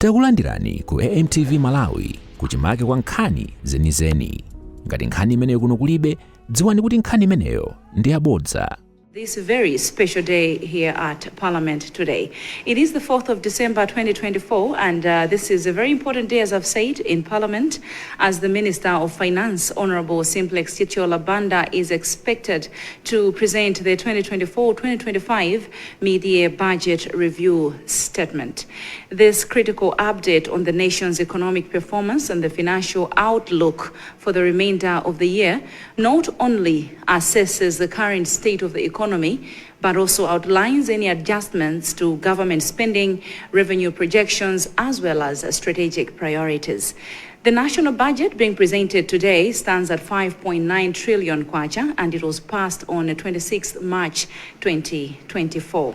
Takulandirani ku AMTV Malawi kuchimake kwa nkhani zenizeni. Ngati nkhani imeneyo kuno kulibe, dziwani kuti nkhani imeneyo ndi yabodza. This very special day here at Parliament today. It is the 4th of December 2024, and this is a very important day, as I've said, in Parliament, as the Minister of Finance, Honourable Simplex Labanda, is expected to present the 2024-2025 Midyear Budget Review Statement. This critical update on the nation's economic performance and the financial outlook for the remainder of the year not only assesses the current state of the economy, but also outlines any adjustments to government spending, revenue projections, as well as strategic priorities. The national budget being presented today stands at 5.9 trillion kwacha, and it was passed on 26th March 2024.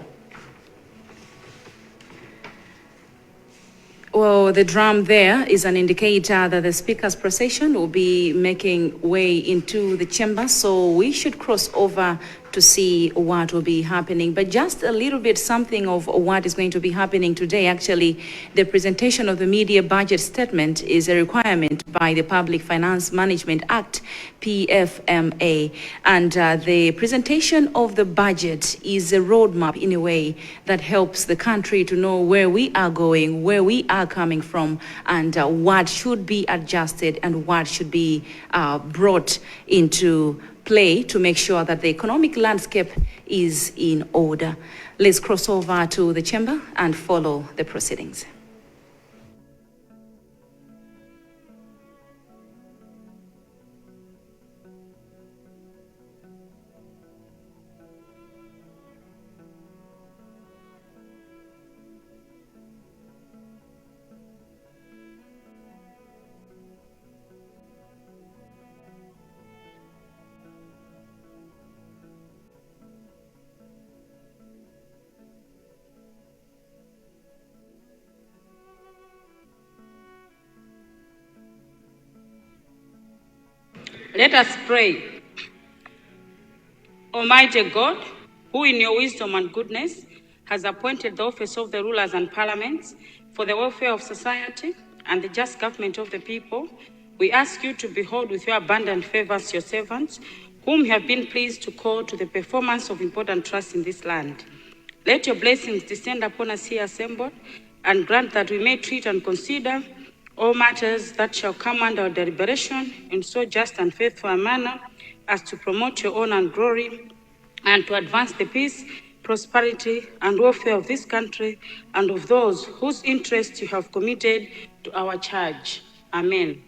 Well, the drum there is an indicator that the Speaker's procession will be making way into the chamber, so we should cross over to see what will be happening. But just a little bit something of what is going to be happening today. Actually, the presentation of the Midyear Budget Statement is a requirement by the Public Finance Management Act, PFMA. And the presentation of the budget is a roadmap in a way that helps the country to know where we are going, where we are coming from, and what should be adjusted and what should be brought into play to make sure that the economic landscape is in order. Let's cross over to the chamber and follow the proceedings. Let us pray. Almighty God, who in your wisdom and goodness has appointed the office of the rulers and parliaments for the welfare of society and the just government of the people, we ask you to behold with your abundant favors your servants, whom you have been pleased to call to the performance of important trusts in this land. Let your blessings descend upon us here assembled, and grant that we may treat and consider all matters that shall come under our deliberation in so just and faithful a manner as to promote your honor and glory, and to advance the peace, prosperity, and welfare of this country and of those whose interests you have committed to our charge. Amen.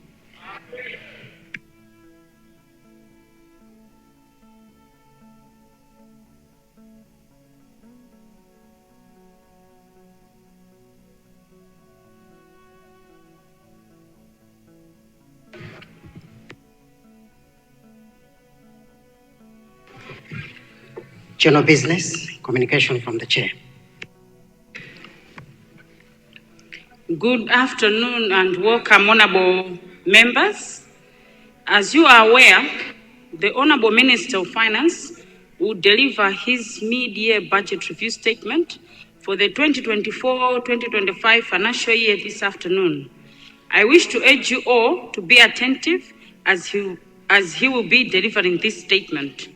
General business, communication from the chair. Good afternoon and welcome, honorable members. As you are aware, the Honorable Minister of Finance will deliver his mid-year budget review statement for the 2024-2025 financial year this afternoon. I wish to urge you all to be attentive as he will be delivering this statement.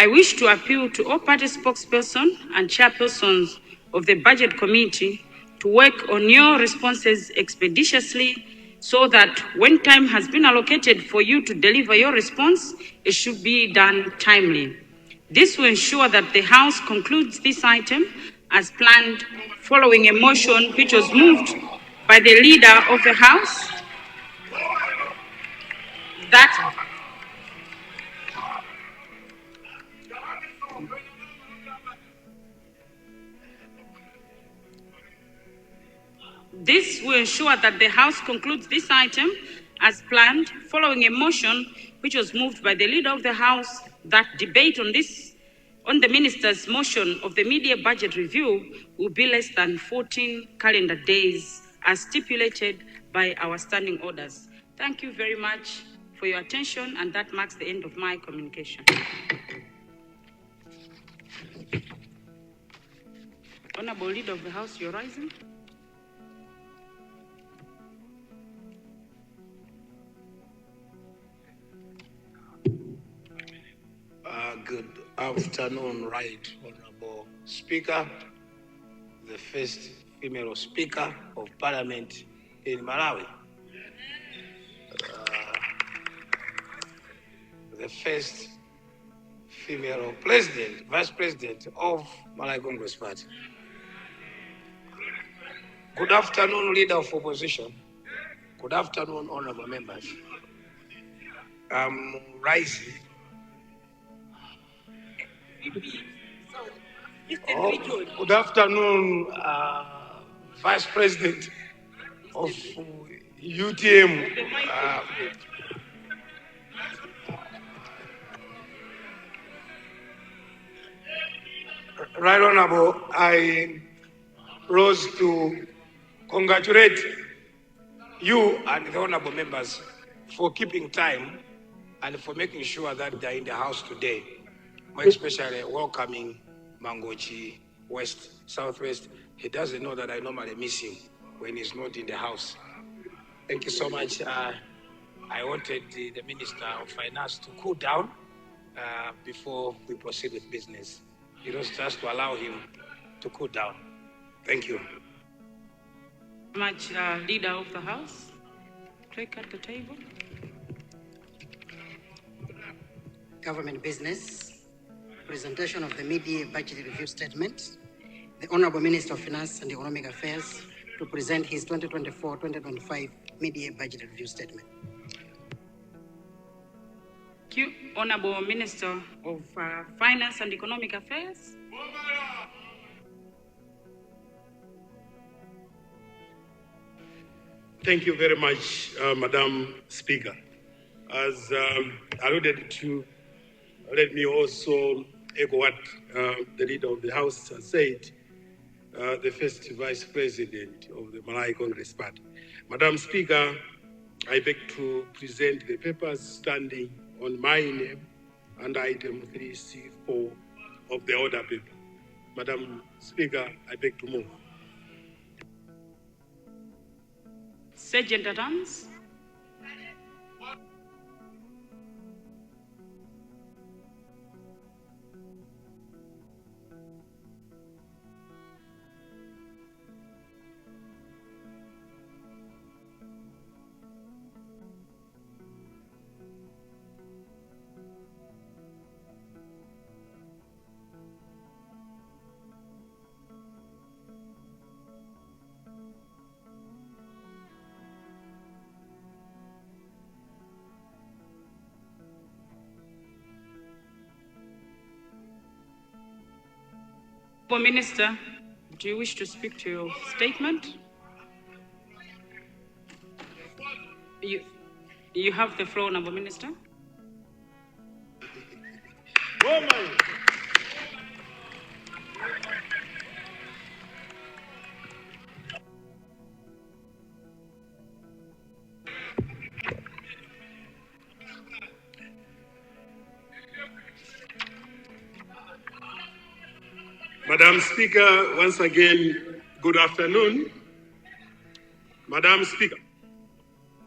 I wish to appeal to all party spokespersons and chairpersons of the Budget Committee to work on your responses expeditiously so that when time has been allocated for you to deliver your response, it should be done timely. This will ensure that the House concludes this item as planned following a motion which was moved by the Leader of the House that This will ensure that the House concludes this item as planned following a motion which was moved by the Leader of the House that debate on the Minister's motion of the Midyear Budget Review will be less than 14 calendar days as stipulated by our standing orders. Thank you very much for your attention, and that marks the end of my communication. Honorable Leader of the House, you're rising. Good afternoon, Right Honorable Speaker, the first female Speaker of Parliament in Malawi, the first female President, Vice President of Malawi Congress Party. Good afternoon, Leader of Opposition. Good afternoon, Honorable Members. I'm rising. Good afternoon, Vice President of UTM. Right Honorable, I rose to congratulate you and the Honorable Members for keeping time and for making sure that they're in the House today, more especially welcoming Mangochi West, Southwest. He doesn't know that I normally miss him when he's not in the House. Thank you so much. I wanted the Minister of Finance to cool down before we proceed with business. It was just to allow him to cool down. Thank you. Much Leader of the House. Clerk at the table. Government business, presentation of the mid-year budget review statement. The Honorable Minister of Finance and Economic Affairs to present his 2024-2025 mid-year budget review statement. Thank you, Honorable Minister of Finance and Economic Affairs. Thank you very much, Madam Speaker. As alluded to, let me also echo what the Leader of the House has said, the first Vice President of the Malawi Congress Party. Madam Speaker, I beg to present the papers standing on my name and item 3C4 of the order paper. Madam Speaker, I beg to move. Sergeant at Arms. Minister, do you wish to speak to your statement? You have the floor, Honorable Minister. Madam Speaker, once again, good afternoon. Madam Speaker,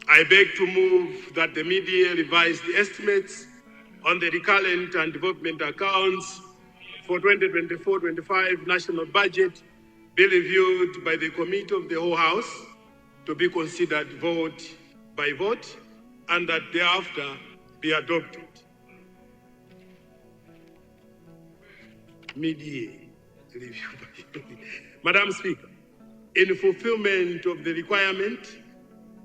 I beg to move that the mid-year revised estimates on the recurrent and development accounts for 2024-25 national budget be reviewed by the Committee of the Whole House to be considered vote by vote and that thereafter be adopted. Mid-year review. Madam Speaker, in fulfillment of the requirement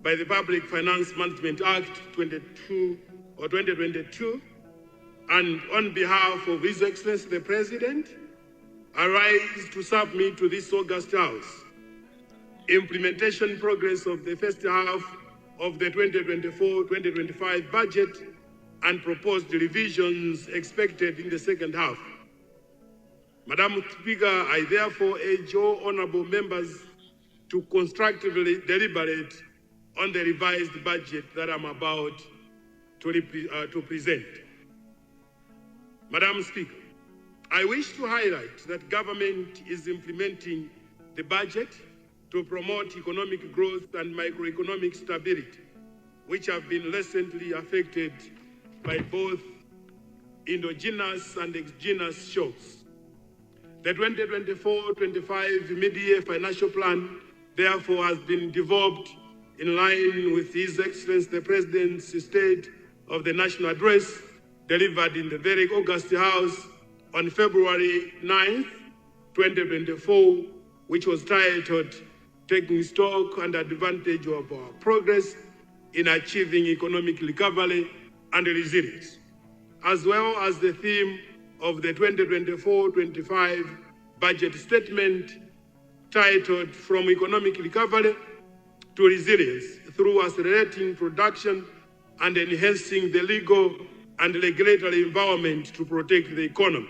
by the Public Finance Management Act 2022, and on behalf of His Excellency the President, I rise to submit to this August House implementation progress of the first half of the 2024-2025 budget and proposed revisions expected in the second half. Madam Speaker, I therefore urge all honorable members to constructively deliberate on the revised budget that I'm about to present. Madam Speaker, I wish to highlight that government is implementing the budget to promote economic growth and microeconomic stability, which have been recently affected by both endogenous and exogenous shocks. The 2024-25 Midyear Financial Plan, therefore, has been developed in line with His Excellency the President's State of the National Address, delivered in the very August House on February 9th, 2024, which was titled Taking Stock and Advantage of Our Progress in Achieving Economic Recovery and Resilience, as well as the theme of the 2024-25 budget statement titled From Economic Recovery to Resilience through Accelerating Production and Enhancing the Legal and Regulatory Environment to Protect the Economy,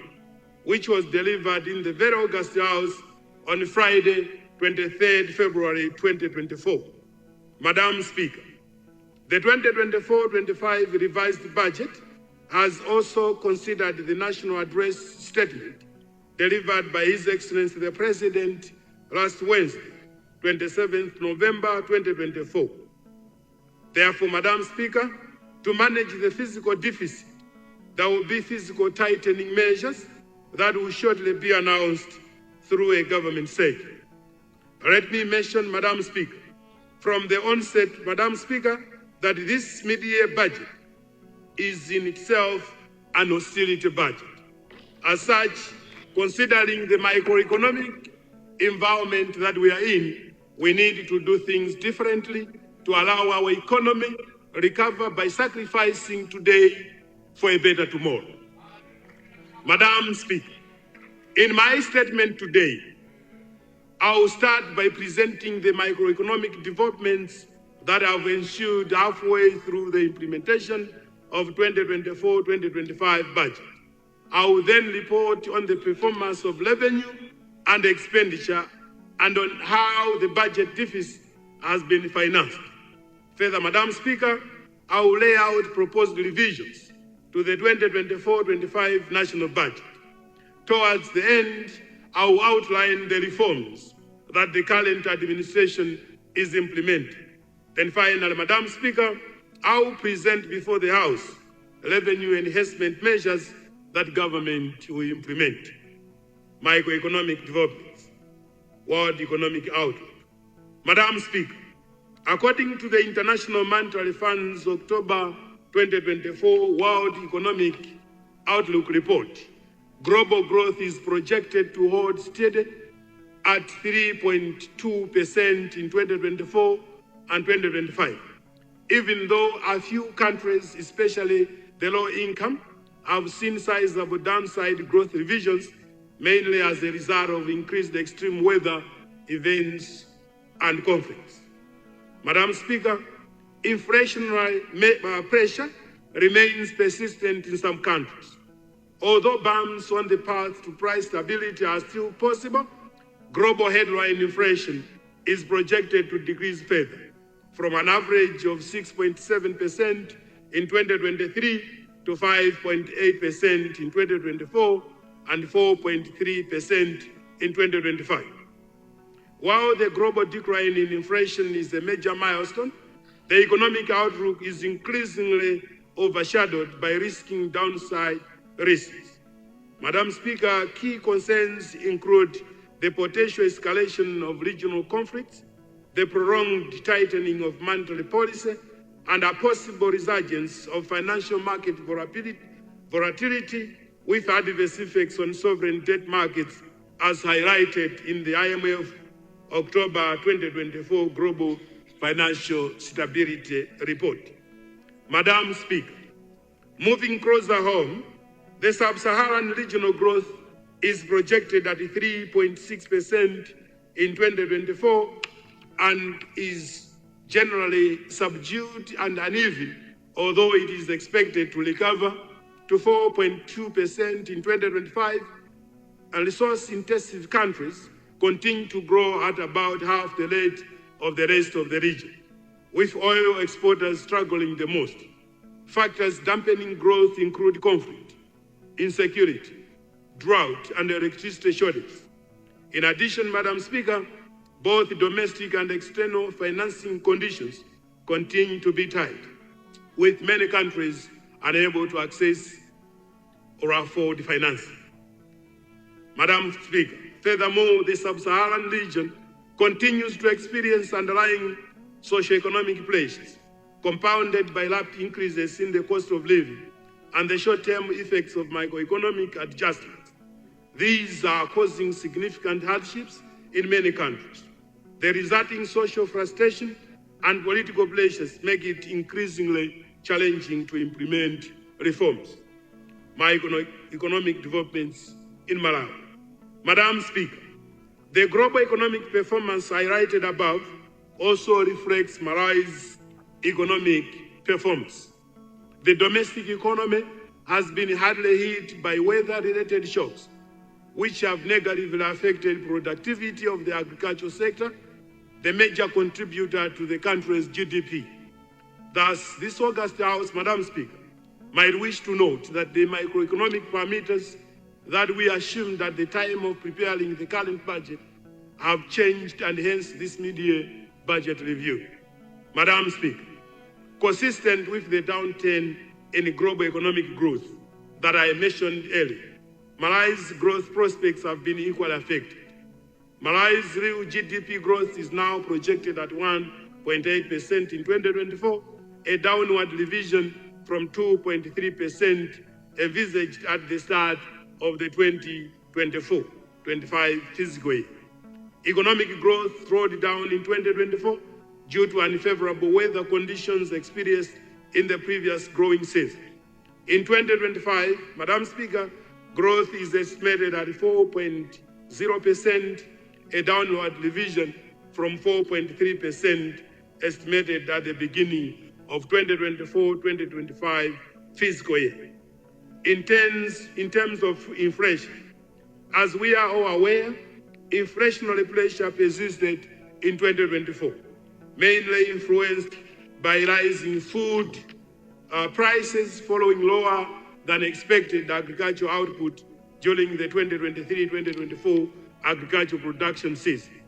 which was delivered in the very August House on Friday, 23rd February 2024. Madam Speaker, the 2024-25 revised budget has also considered the National Address statement delivered by His Excellency the President last Wednesday, 27th November 2024. Therefore, Madam Speaker, to manage the fiscal deficit, there will be fiscal tightening measures that will shortly be announced through a government circular. Let me mention, Madam Speaker, from the onset, Madam Speaker, that this mid-year budget is in itself an austerity budget. As such, considering the macroeconomic environment that we are in, we need to do things differently to allow our economy recover by sacrificing today for a better tomorrow. Madam Speaker, in my statement today, I will start by presenting the macroeconomic developments that have ensued halfway through the implementation of 2024-2025 budget. I will then report on the performance of revenue and expenditure and on how the budget deficit has been financed. Further, Madam Speaker, I will lay out proposed revisions to the 2024-25 national budget. Towards the end, I will outline the reforms that the current administration is implementing. Then finally, Madam Speaker, I will present before the House revenue enhancement measures that government will implement. Microeconomic developments, World Economic Outlook. Madam Speaker, according to the International Monetary Fund's October 2024 World Economic Outlook report, global growth is projected to hold steady at 3.2% in 2024 and 2025, even though a few countries, especially the low income, have seen sizable downside growth revisions, mainly as a result of increased extreme weather events and conflicts. Madam Speaker, inflationary pressure remains persistent in some countries. Although bumps on the path to price stability are still possible, global headline inflation is projected to decrease further from an average of 6.7% in 2023 to 5.8% in 2024 and 4.3% in 2025. While the global decline in inflation is a major milestone, the economic outlook is increasingly overshadowed by risking downside risks. Madam Speaker, key concerns include the potential escalation of regional conflicts, the prolonged tightening of monetary policy, and a possible resurgence of financial market volatility with adverse effects on sovereign debt markets, as highlighted in the IMF October 2024 Global Financial Stability Report. Madam Speaker, moving closer home, the sub-Saharan regional growth is projected at 3.6% in 2024 and is generally subdued and uneven, although it is expected to recover to 4.2% in 2025, and resource-intensive countries continue to grow at about half the rate of the rest of the region, with oil exporters struggling the most. Factors dampening growth include conflict, insecurity, drought, and electricity shortages. In addition, Madam Speaker, both domestic and external financing conditions continue to be tight, with many countries unable to access or afford financing. Madam Speaker, furthermore, the sub-Saharan region continues to experience underlying socio-economic pressures, compounded by rapid increases in the cost of living and the short-term effects of macroeconomic adjustments. These are causing significant hardships in many countries. The resulting social frustration and political pressures make it increasingly challenging to implement reforms. Economic developments in Malawi. Madam Speaker, the global economic performance highlighted above also reflects Malawi's economic performance. The domestic economy has been hardly hit by weather-related shocks, which have negatively affected productivity of the agricultural sector, the major contributor to the country's GDP. Thus, this August House, Madam Speaker, might wish to note that the macroeconomic parameters that we assumed at the time of preparing the current budget have changed, and hence this mid-year budget review. Madam Speaker, consistent with the downturn in global economic growth that I mentioned earlier, Malawi's growth prospects have been equally affected. Malawi's real GDP growth is now projected at 1.8% in 2024, a downward revision from 2.3% envisaged at the start of the 2024-25 fiscal year. Economic growth slowed down in 2024 due to unfavorable weather conditions experienced in the previous growing season. In 2025, Madam Speaker, growth is estimated at 4.0%, a downward revision from 4.3% estimated at the beginning of 2024-2025 fiscal year. In terms of inflation, as we are all aware, inflationary pressure persisted in 2024, mainly influenced by rising food prices following lower than expected agricultural output during the 2023-2024 agricultural production season.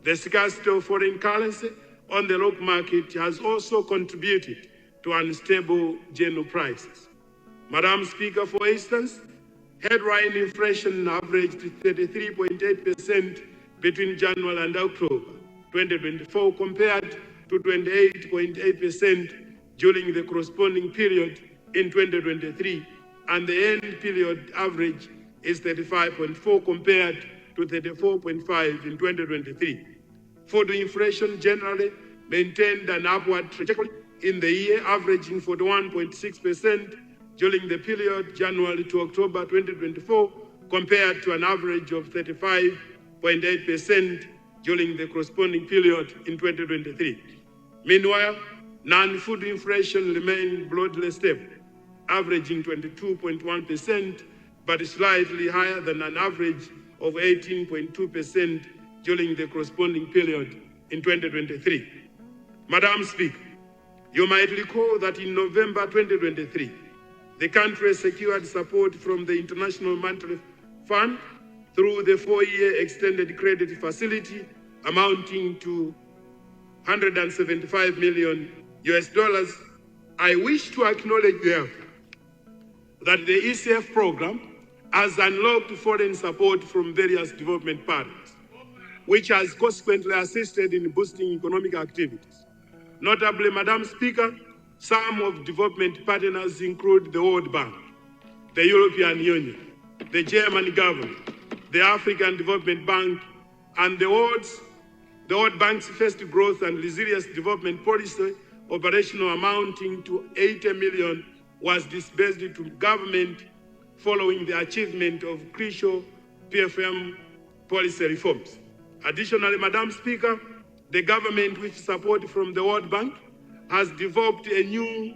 The scarcity of foreign currency on the local market has also contributed to unstable general prices. Madam Speaker, for instance, headline inflation averaged 33.8% between January and October 2024 compared to 28.8% during the corresponding period in 2023, and the end period average is 35.4 compared to 34.5 in 2023. Food inflation generally maintained an upward trajectory in the year, averaging 41.6% during the period January to October 2024, compared to an average of 35.8% during the corresponding period in 2023. Meanwhile, non-food inflation remained broadly stable, averaging 22.1%, but slightly higher than an average of 18.2% during the corresponding period in 2023. Madam Speaker, you might recall that in November 2023, the country secured support from the International Monetary Fund through the 4-year extended credit facility amounting to $175 million. I wish to acknowledge, therefore, that the ECF program has unlocked foreign support from various development partners, which has consequently assisted in boosting economic activities. Notably, Madam Speaker, some of development partners include the World Bank, the European Union, the German government, the African Development Bank, and the World Bank's first growth and resilience development policy operational amounting to 80 million was disbursed to government following the achievement of crucial PFM policy reforms. Additionally, Madam Speaker, the government, with support from the World Bank, has developed a new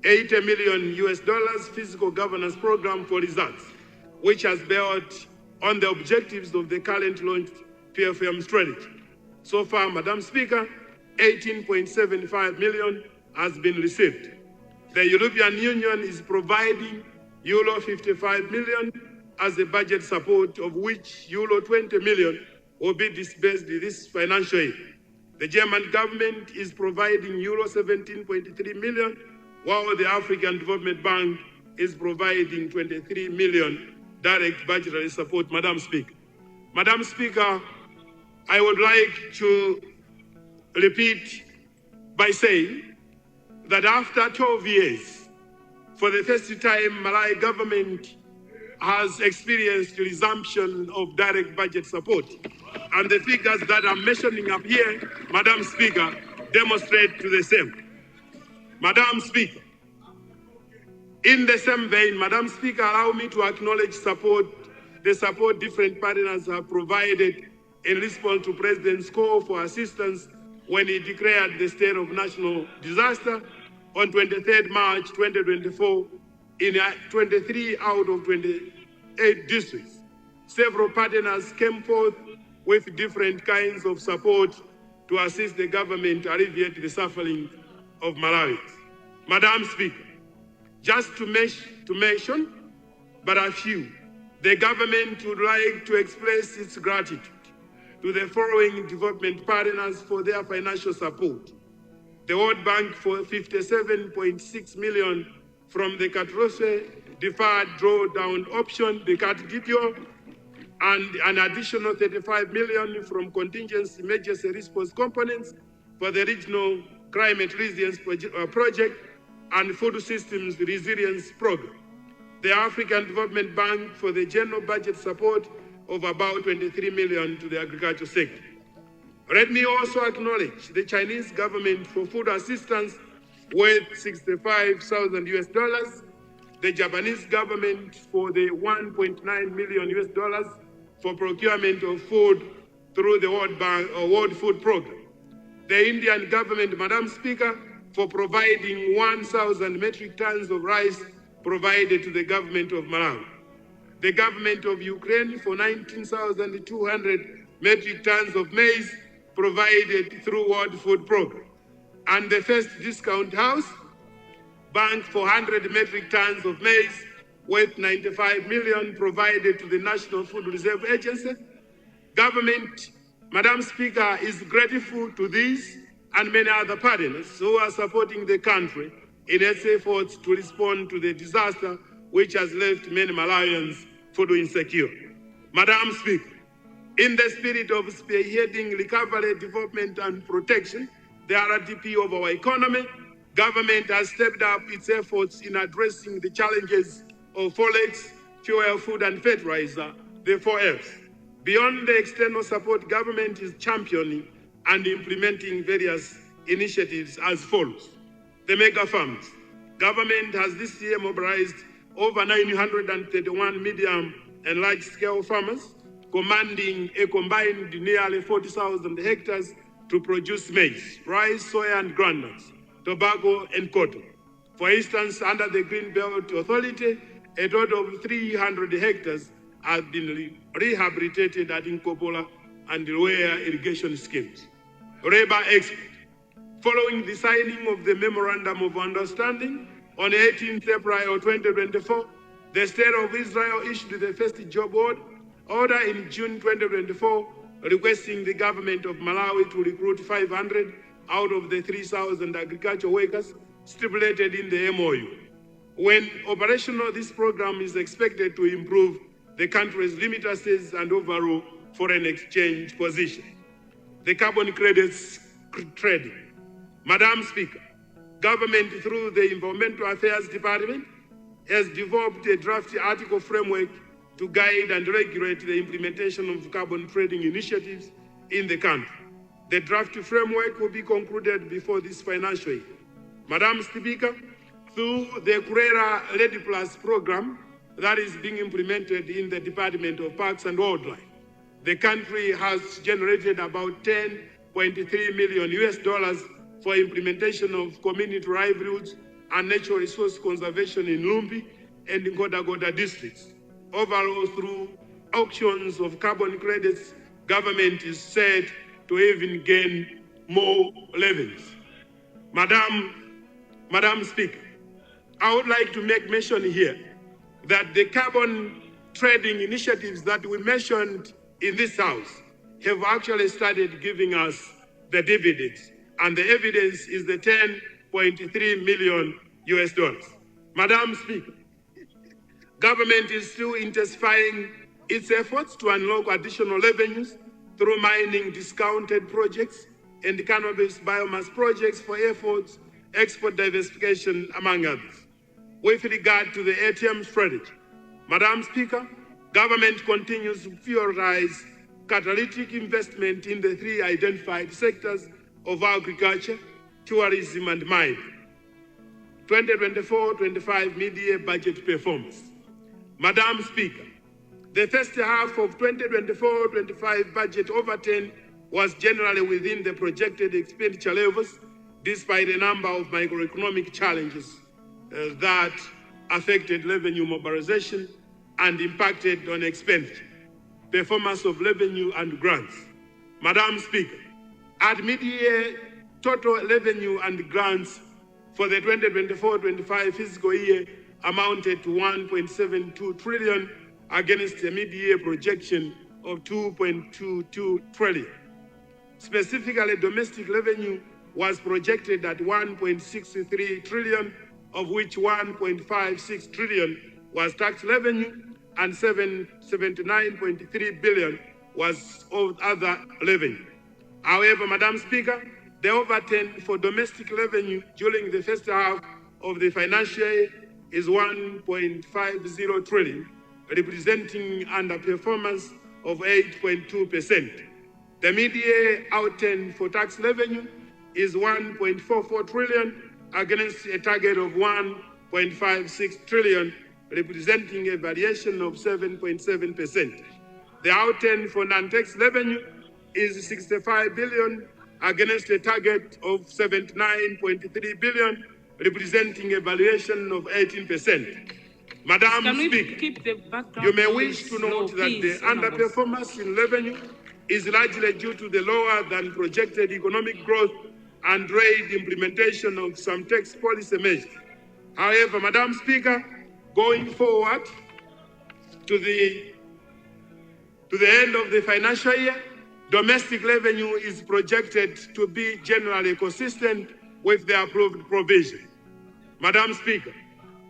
$80 million fiscal governance program for results, which has built on the objectives of the current launched PFM strategy. So far, Madam Speaker, 18.75 million has been received. The European Union is providing euro 55 million as a budget support, of which euro 20 million will be disbursed this financial year. The German government is providing euro 17.3 million, while the African Development Bank is providing 23 million direct budgetary support, Madam Speaker. Madam Speaker, I would like to repeat by saying that after 12 years, for the first time, Malawi government has experienced resumption of direct budget support. And the figures that I'm mentioning up here, Madam Speaker, demonstrate to the same. Madam Speaker, in the same vein, Madam Speaker, allow me to acknowledge the support different partners have provided in response to President's call for assistance when he declared the state of national disaster on 23rd March 2024 in 23 out of 28 districts. Several partners came forth with different kinds of support to assist the government to alleviate the suffering of Malawians. Madam Speaker, just to mention but a few, the government would like to express its gratitude to the following development partners for their financial support. The World Bank for 57.6 million from the Katrose deferred drawdown option, the CAT-DPO, and an additional 35 million from contingency emergency response components for the regional climate resilience project and food systems resilience program. The African Development Bank for the general budget support of about 23 million to the agriculture sector. Let me also acknowledge the Chinese government for food assistance worth $65,000 US, the Japanese government for the $1.9 million US for procurement of food through the World Bank or World Food Program. The Indian government, Madam Speaker, for providing 1,000 metric tons of rice provided to the government of Malawi. The government of Ukraine for 19,200 metric tons of maize provided through World Food Program. And the First Discount House Bank for 100 metric tons of maize worth 95 million provided to the National Food Reserve Agency. Government, Madam Speaker, is grateful to these and many other partners who are supporting the country in its efforts to respond to the disaster which has left many Malawians food insecure. Madam Speaker, in the spirit of spearheading recovery, development, and protection, the RDP of our economy, government has stepped up its efforts in addressing the challenges of forex, fuel, food, and fertilizer, the 4Fs. Beyond the external support, government is championing and implementing various initiatives as follows. The mega farms. Government has this year mobilized over 931 medium and large-scale farmers, commanding a combined nearly 40,000 hectares to produce maize, rice, soya, and groundnuts, tobacco, and cotton. For instance, under the Green Belt Authority, a total of 300 hectares have been rehabilitated at Inkobola and Luea irrigation schemes. Labor export. Following the signing of the Memorandum of Understanding on 18th April 2024, the State of Israel issued the first job order in June 2024, requesting the government of Malawi to recruit 500 out of the 3,000 agricultural workers stipulated in the MOU. When operational, this program is expected to improve the country's remittances and overall foreign exchange position. The carbon credits trading. Madam Speaker, government through the Environmental Affairs Department has developed a draft article framework to guide and regulate the implementation of carbon trading initiatives in the country. The draft framework will be concluded before this financial year. Madam Speaker, through the Kurera Ready Plus program that is being implemented in the Department of Parks and Wildlife, the country has generated about $10.3 million US for implementation of community livelihoods and natural resource conservation in Lumbi and Goda districts. Overall, through auctions of carbon credits, government is said to even gain more revenues. Madam Speaker, I would like to make mention here that the carbon trading initiatives that we mentioned in this House have actually started giving us the dividends, and the evidence is the $10.3 million US. Madam Speaker, Government is still intensifying its efforts to unlock additional revenues through mining discounted projects and cannabis biomass projects for efforts, export diversification, among others. With regard to the ATM strategy, Madam Speaker, government continues to prioritize catalytic investment in the three identified sectors of agriculture, tourism, and mining. 2024-25 mid-year budget performance. Madam Speaker, the first half of 2024-25 budget overturn was generally within the projected expenditure levels, despite a number of microeconomic challenges that affected revenue mobilization and impacted on expenditure, performance of revenue and grants. Madam Speaker, at mid-year, total revenue and grants for the 2024-25 fiscal year amounted to 1.72 trillion against a mid-year projection of 2.22 trillion. Specifically, domestic revenue was projected at 1.63 trillion, of which 1.56 trillion was tax revenue and 79.3 billion was of other revenue. However, Madam Speaker, the overturn for domestic revenue during the first half of the financial year is 1.50 trillion, representing underperformance of 8.2%. The mid-year outturn for tax revenue is 1.44 trillion against a target of 1.56 trillion, representing a variation of 7.7%. The outturn for non-tax revenue is 65 billion against a target of 79.3 billion, representing a variation of 18%. Madam Speaker, you may wish to note that the underperformance in revenue is largely due to the lower than projected economic growth and delayed implementation of some tax policy measures. However, Madam Speaker, going forward to the end of the financial year, domestic revenue is projected to be generally consistent with the approved provision. Madam Speaker,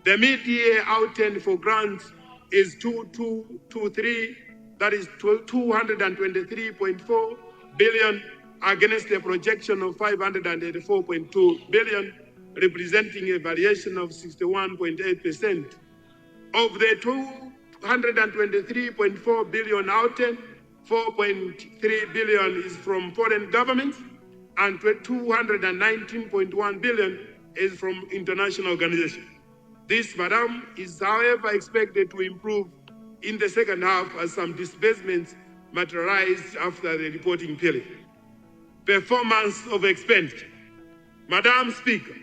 the mid-year outturn for grants is 2223, that is 223.4 billion against a projection of 584.2 billion, representing a variation of 61.8%. Of the 223.4 billion outturn, 4.3 billion is from foreign governments and 219.1 billion is from international organizations. This, Madam, is however expected to improve in the second half as some disbursements materialize after the reporting period. Performance of expenditure. Madam Speaker,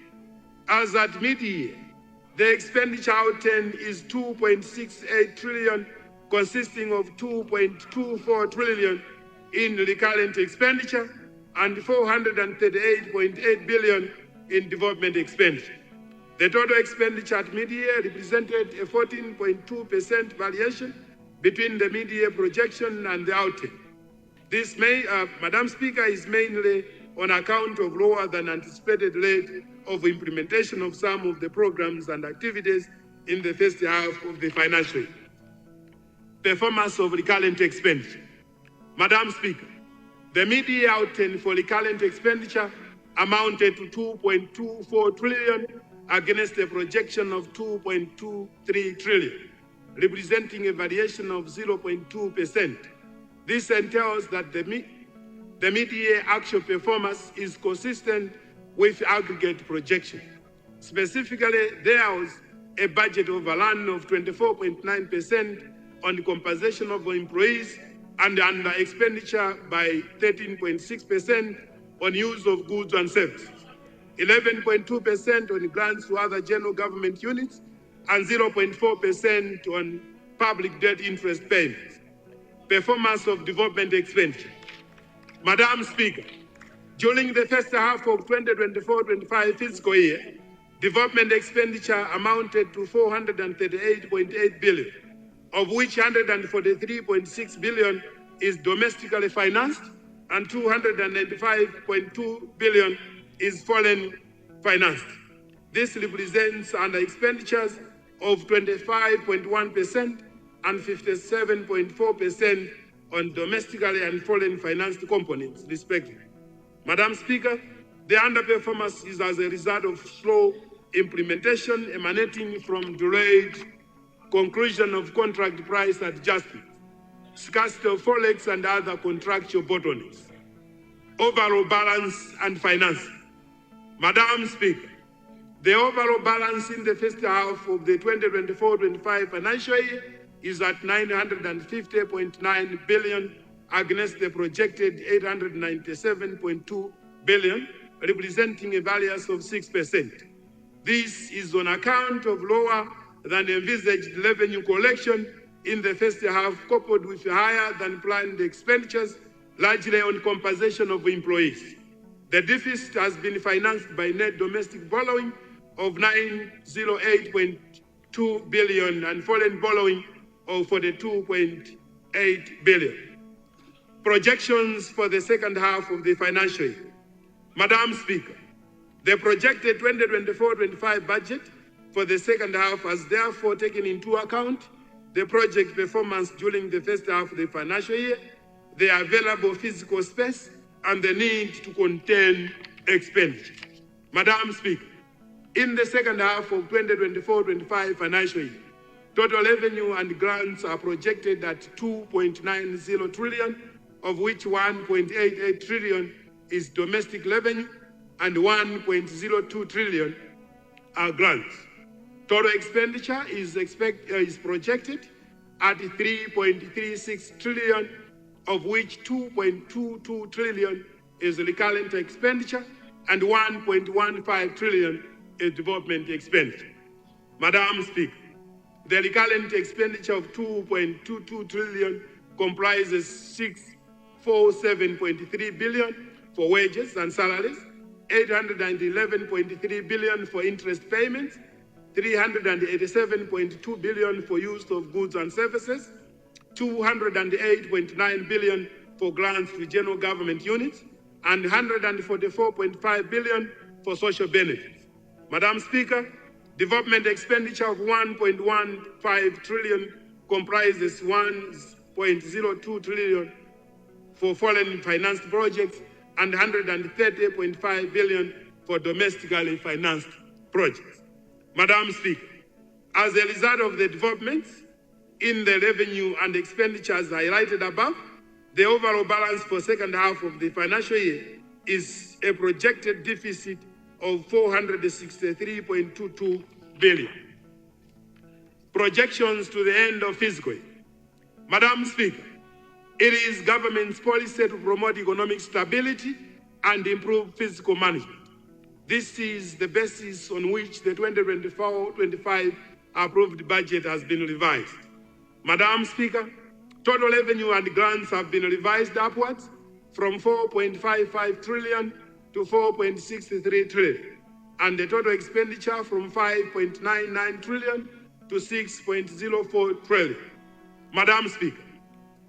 as at mid-year, the expenditure outturn is 2.68 trillion, consisting of 2.24 trillion in recurrent expenditure and 438.8 billion in development expenditure. The total expenditure at mid-year represented a 14.2% variation between the mid-year projection and the outturn. This, Madam Speaker, is mainly on account of lower than anticipated rate of implementation of some of the programs and activities in the first half of the financial year. Performance of recurrent expenditure. Madam Speaker, the mid-year outturn for recurrent expenditure amounted to 2.24 trillion against a projection of 2.23 trillion, representing a variation of 0.2%. This entails that the mid-year actual performance is consistent with aggregate projection. Specifically, there was a budget overrun of 24.9% on the compensation of employees and under expenditure by 13.6% on use of goods and services, 11.2% on grants to other general government units, and 0.4% on public debt interest payments. Performance of development expenditure. Madam Speaker, during the first half of 2024-25 fiscal year, development expenditure amounted to 438.8 billion, of which 143.6 billion is domestically financed and 295.2 billion is foreign financed. This represents under expenditures of 25.1% and 57.4% on domestically and foreign financed components, respectively. Madam Speaker, the underperformance is as a result of slow implementation emanating from delayed conclusion of contract price adjustments, scarcity of forex and other contractual bottlenecks, overall balance and financing. Madam Speaker, the overall balance in the first half of the 2024-25 financial year is at 950.9 billion against the projected 897.2 billion, representing a variance of 6%. This is on account of lower than envisaged revenue collection in the first half, coupled with higher than planned expenditures, largely on compensation of employees. The deficit has been financed by net domestic borrowing of 908.2 billion and foreign borrowing of 42.8 billion. Projections for the second half of the financial year. Madam Speaker, the projected 2024-25 budget for the second half has therefore taken into account the project performance during the first half of the financial year, the available physical space, and the need to contain expenditure. Madam Speaker, in the second half of 2024-25 financial year, total revenue and grants are projected at 2.90 trillion, of which 1.88 trillion is domestic revenue and 1.02 trillion are grants. Total expenditure is projected at 3.36 trillion, of which 2.22 trillion is recurrent expenditure and 1.15 trillion is development expenditure. Madam Speaker, the recurrent expenditure of 2.22 trillion comprises 647.3 billion for wages and salaries, 811.3 billion for interest payments, 387.2 billion for use of goods and services, 208.9 billion for grants to general government units, and 144.5 billion for social benefits. Madam Speaker, development expenditure of 1.15 trillion comprises 1.02 trillion for foreign financed projects and 130.5 billion for domestically financed projects. Madam Speaker, as a result of the developments in the revenue and expenditures highlighted above, the overall balance for second half of the financial year is a projected deficit of 463.22 billion. Projections to the end of fiscal year. Madam Speaker, it is government's policy to promote economic stability and improve fiscal management. This is the basis on which the 2024-25 approved budget has been revised. Madam Speaker, total revenue and grants have been revised upwards from 4.55 trillion to 4.63 trillion, and the total expenditure from 5.99 trillion to 6.04 trillion. Madam Speaker,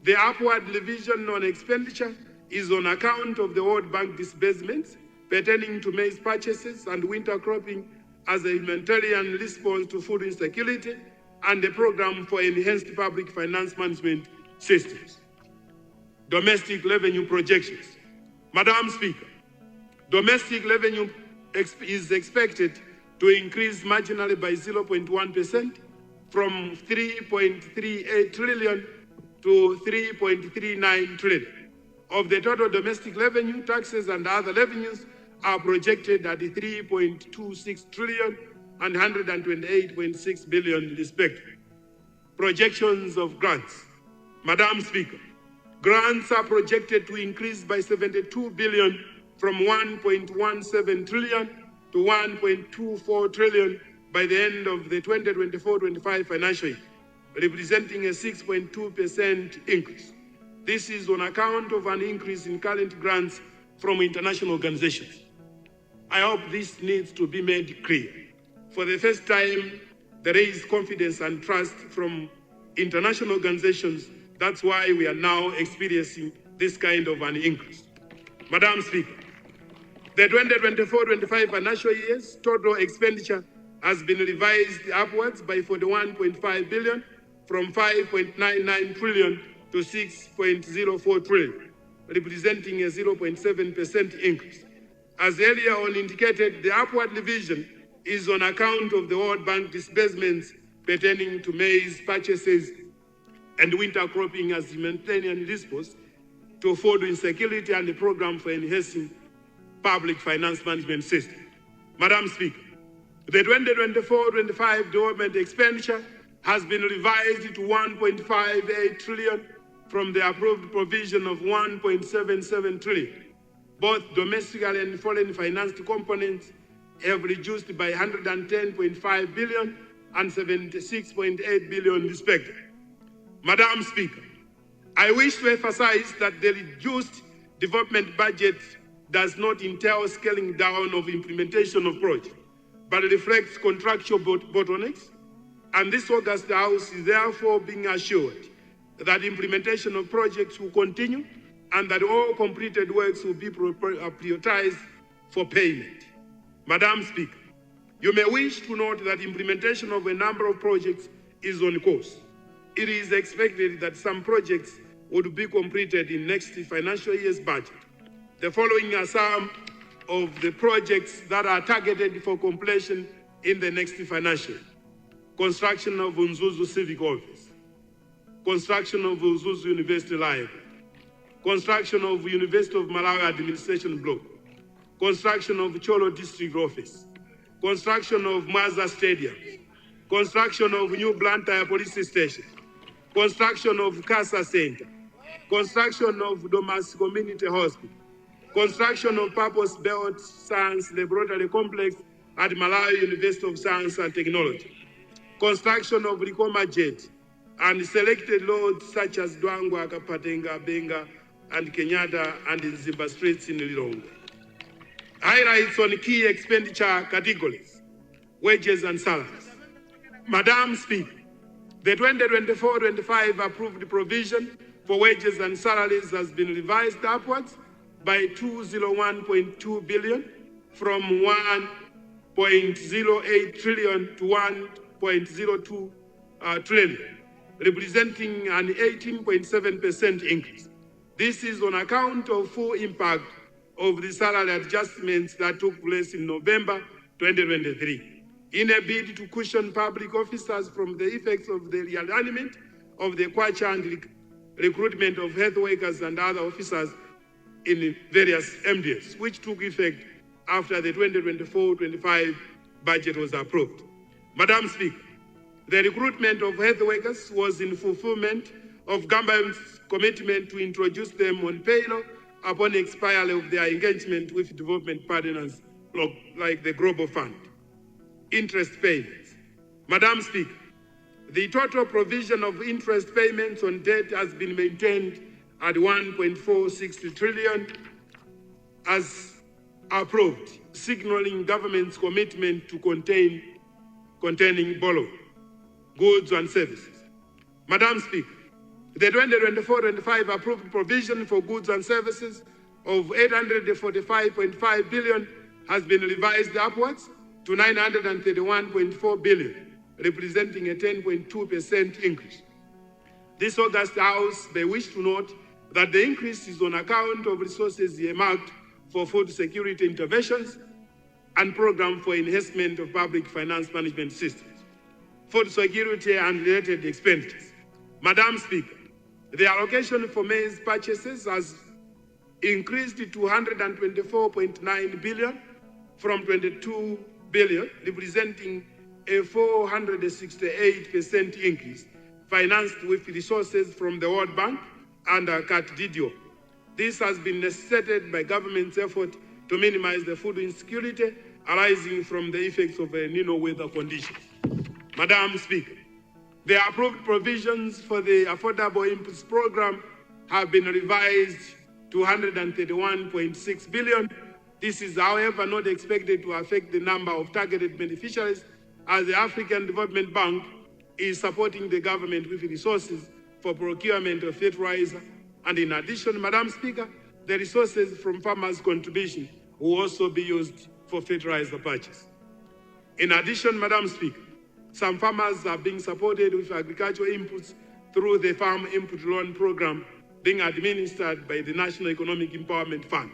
the upward revision on expenditure is on account of the World Bank disbursements pertaining to maize purchases and winter cropping as a humanitarian response to food insecurity and the program for enhanced public finance management systems. Domestic revenue projections. Madam Speaker, domestic revenue is expected to increase marginally by 0.1% from 3.38 trillion to 3.39 trillion. Of the total domestic revenue, taxes and other revenues are projected at 3.26 trillion and 128.6 billion respectively. Projections of grants. Madam Speaker, grants are projected to increase by 72 billion from 1.17 trillion to 1.24 trillion by the end of the 2024-25 financial year, representing a 6.2% increase. This is on account of an increase in current grants from international organizations. I hope this needs to be made clear. For the first time, there is confidence and trust from international organizations. That's why we are now experiencing this kind of an increase. Madam Speaker, the 2024-25 financial year's total expenditure has been revised upwards by 41.5 billion from 5.99 trillion to 6.04 trillion, representing a 0.7% increase. As earlier on indicated, the upward revision is on account of the World Bank disbursements pertaining to maize purchases and winter cropping as humanitarian response to food insecurity and the program for enhancing public finance management system. Madam Speaker, the 2024-25 development expenditure has been revised to 1.58 trillion from the approved provision of 1.77 trillion. Both domestically and foreign financed components have reduced by 110.5 billion and 76.8 billion respectively. Madam Speaker, I wish to emphasize that the reduced development budget does not entail scaling down of implementation of projects, but reflects contractual bottlenecks, and this August House is therefore being assured that implementation of projects will continue and that all completed works will be prioritized for payment. Madam Speaker, you may wish to note that implementation of a number of projects is on course. It is expected that some projects would be completed in next financial year's budget. The following are some of the projects that are targeted for completion in the next financial year. Construction of Unzuzu Civic Office, construction of Unzuzu University Library, construction of University of Malawi Administration Block, construction of Cholo District Office, construction of Maza Stadium, construction of new Blantyre Police Station, construction of Casa Center, construction of Domas Community Hospital, construction of Purpose-Built Science Laboratory Complex at Malawi University of Science and Technology, construction of Likoma Jet, and selected roads such as Dwangwa, Kapatenga, Benga, and Kenyatta, and Nzimba Streets in Lilongwe. Highlights on key expenditure categories, wages and salaries. Madam Speaker, the 2024-25 approved provision for wages and salaries has been revised upwards by 201.2 billion from 1.08 trillion to 1.02 trillion, representing an 18.7% increase. This is on account of full impact of the salary adjustments that took place in November 2023, in a bid to cushion public officers from the effects of the realignment of the Kwacha and recruitment of health workers and other officers in various MDS, which took effect after the 2024-25 budget was approved. Madam Speaker, the recruitment of health workers was in fulfillment of government's commitment to introduce them on payroll upon expiry of their engagement with development partners like the Global Fund. Interest payments. Madam Speaker, the total provision of interest payments on debt has been maintained at 1.46 trillion as approved, signaling government's commitment to containing borrowing, goods and services. Madam Speaker, the 2024-25 approved provision for goods and services of 845.5 billion has been revised upwards to 931.4 billion, representing a 10.2% increase. This August House may wish to note that the increase is on account of resources earmarked for food security interventions and program for enhancement of public finance management systems, food security and related expenditures. Madam Speaker, the allocation for maize purchases has increased to 124.9 billion from 22 billion, representing a 468% increase, financed with resources from the World Bank and CAT-DDO. This has been necessitated by government's effort to minimize the food insecurity arising from the effects of El Nino weather conditions. Madam Speaker, the approved provisions for the Affordable Inputs Program have been revised to 131.6 billion. This is, however, not expected to affect the number of targeted beneficiaries, as the African Development Bank is supporting the government with resources for procurement of fertilizer. And in addition, Madam Speaker, the resources from farmers' contribution will also be used for fertilizer purchase. In addition, Madam Speaker, some farmers are being supported with agricultural inputs through the Farm Input Loan Program being administered by the National Economic Empowerment Fund.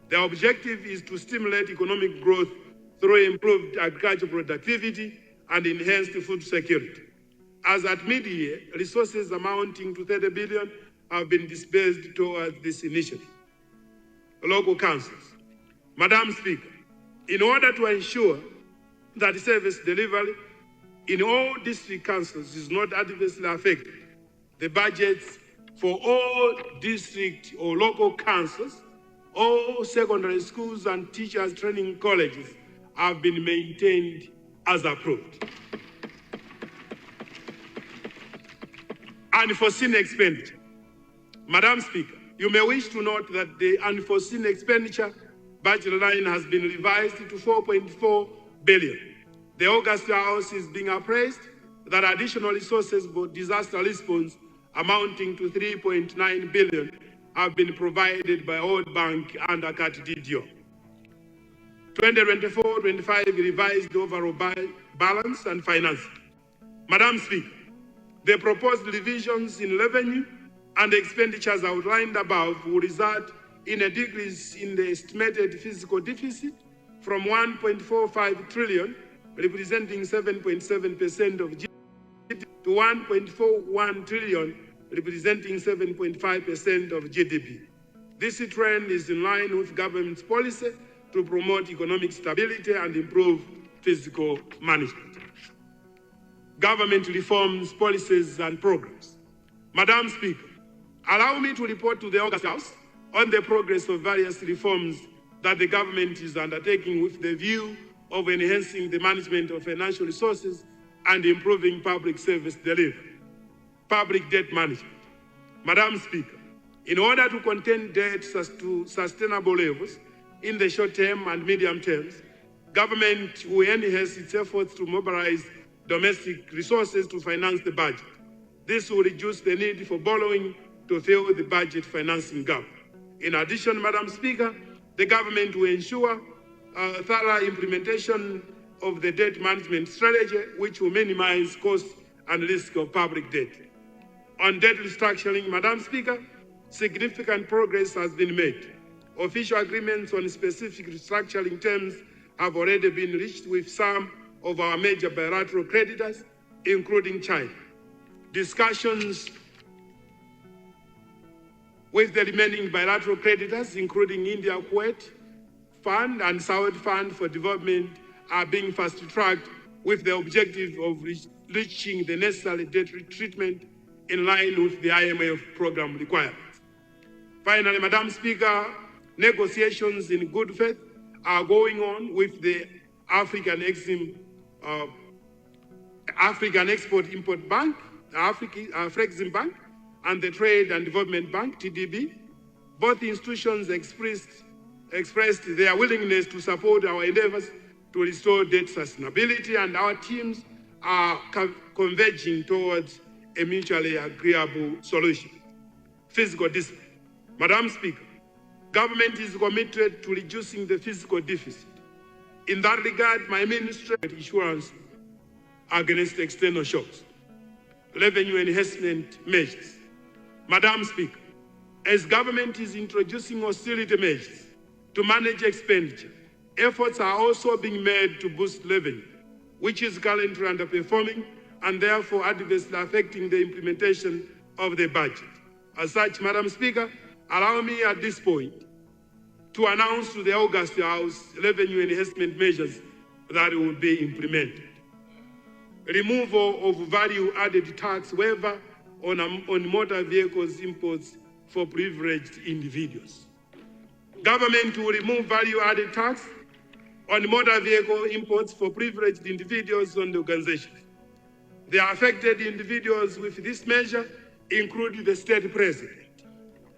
The objective is to stimulate economic growth through improved agricultural productivity and enhanced food security. As at mid-year, resources amounting to 30 billion have been disbursed towards this initiative. Local councils. Madam Speaker, in order to ensure that service delivery in all district councils is not adversely affected, the budgets for all district or local councils, all secondary schools and teachers training colleges have been maintained as approved. Unforeseen expenditure. Madam Speaker, you may wish to note that the unforeseen expenditure budget line has been revised to 4.4 billion. The August House is being appraised that additional resources for disaster response amounting to 3.9 billion have been provided by World Bank under DDO. 2024-25 revised overall balance and finance. Madam Speaker, the proposed revisions in revenue and expenditures outlined above will result in a decrease in the estimated fiscal deficit from 1.45 trillion, representing 7.7% of GDP, to 1.41 trillion, representing 7.5% of GDP. This trend is in line with government's policy to promote economic stability and improve fiscal management. Government reforms, policies, and programs. Madam Speaker, allow me to report to the August House on the progress of various reforms that the government is undertaking with the view of enhancing the management of financial resources and improving public service delivery. Public debt management. Madam Speaker, in order to contain debt to sustainable levels in the short term and medium terms, government will enhance its efforts to mobilize domestic resources to finance the budget. This will reduce the need for borrowing to fill the budget financing gap. In addition, Madam Speaker, the government will ensure thorough implementation of the debt management strategy, which will minimize costs and risk of public debt. On debt restructuring, Madam Speaker, significant progress has been made. Official agreements on specific restructuring terms have already been reached with some of our major bilateral creditors, including China. Discussions with the remaining bilateral creditors, including India, Kuwait Fund and Saudi Fund for Development, are being fast-tracked with the objective of reaching the necessary debt treatment in line with the IMF program requirements. Finally, Madam Speaker, negotiations in good faith are going on with the African Export-Import Bank, Afrexim Bank, and the Trade and Development Bank, TDB. Both institutions expressed their willingness to support our endeavors to restore debt sustainability, and our teams are converging towards a mutually agreeable solution. Fiscal discipline. Madam Speaker, government is committed to reducing the fiscal deficit. In that regard, my ministry insurance against external shocks. Revenue enhancement measures. Madam Speaker, as government is introducing austerity measures to manage expenditure, efforts are also being made to boost revenue, which is currently underperforming and therefore adversely affecting the implementation of the budget. As such, Madam Speaker, allow me at this point to announce to the August House revenue enhancement measures that will be implemented. Removal of value-added tax waiver on motor vehicles imports for privileged individuals. Government will remove value-added tax on motor vehicle imports for privileged individuals and organizations. The affected individuals with this measure include the state president,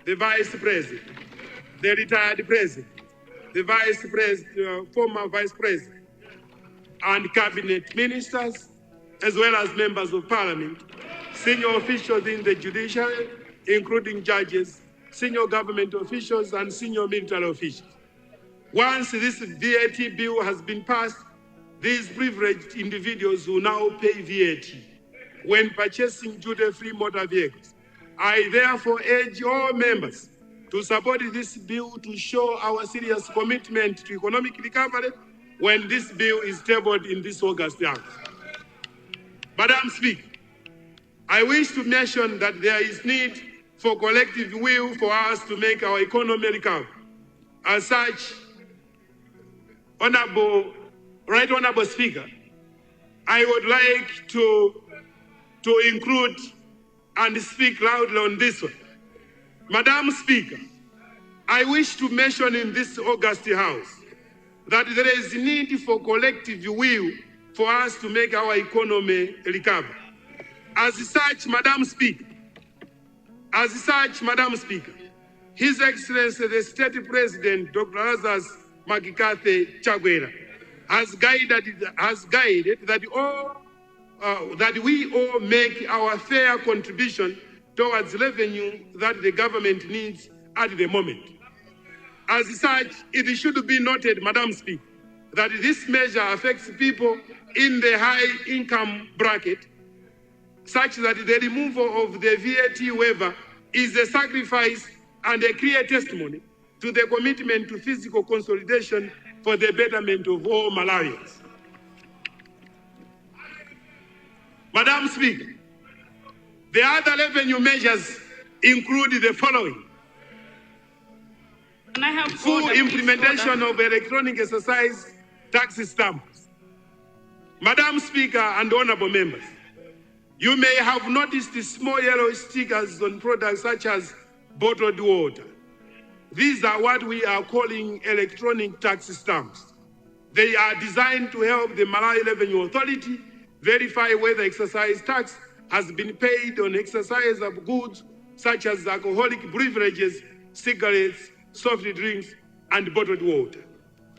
the vice president, the retired president, the vice president, former vice president, and cabinet ministers, as well as members of parliament, senior officials in the judiciary, including judges, senior government officials, and senior military officials. Once this VAT bill has been passed, these privileged individuals who now pay VAT when purchasing duty-free motor vehicles. I therefore urge all members to support this bill to show our serious commitment to economic recovery when this bill is tabled in this August House. Madam Speaker, I wish to mention that there is need for collective will for us to make our economy recover. As such, Right Honorable Speaker, I would like to include and speak loudly on this one. Madam Speaker, I wish to mention in this August House that there is need for collective will for us to make our economy recover. As such, Madam Speaker, His Excellency the State President, Dr. Lazarus Makikathe Chagwera, has guided that we all make our fair contribution towards revenue that the government needs at the moment. As such, it should be noted, Madam Speaker, that this measure affects people in the high income bracket, such that the removal of the VAT waiver is a sacrifice and a clear testimony to the commitment to fiscal consolidation for the betterment of all Malawians. Madam Speaker, the other revenue measures include the following. Can I have full implementation of electronic exercise tax stamps. Madam Speaker and honorable members, you may have noticed the small yellow stickers on products such as bottled water. These are what we are calling electronic tax stamps. They are designed to help the Malawi Revenue Authority verify whether excise tax has been paid on exercise of goods such as alcoholic beverages, cigarettes, soft drinks, and bottled water.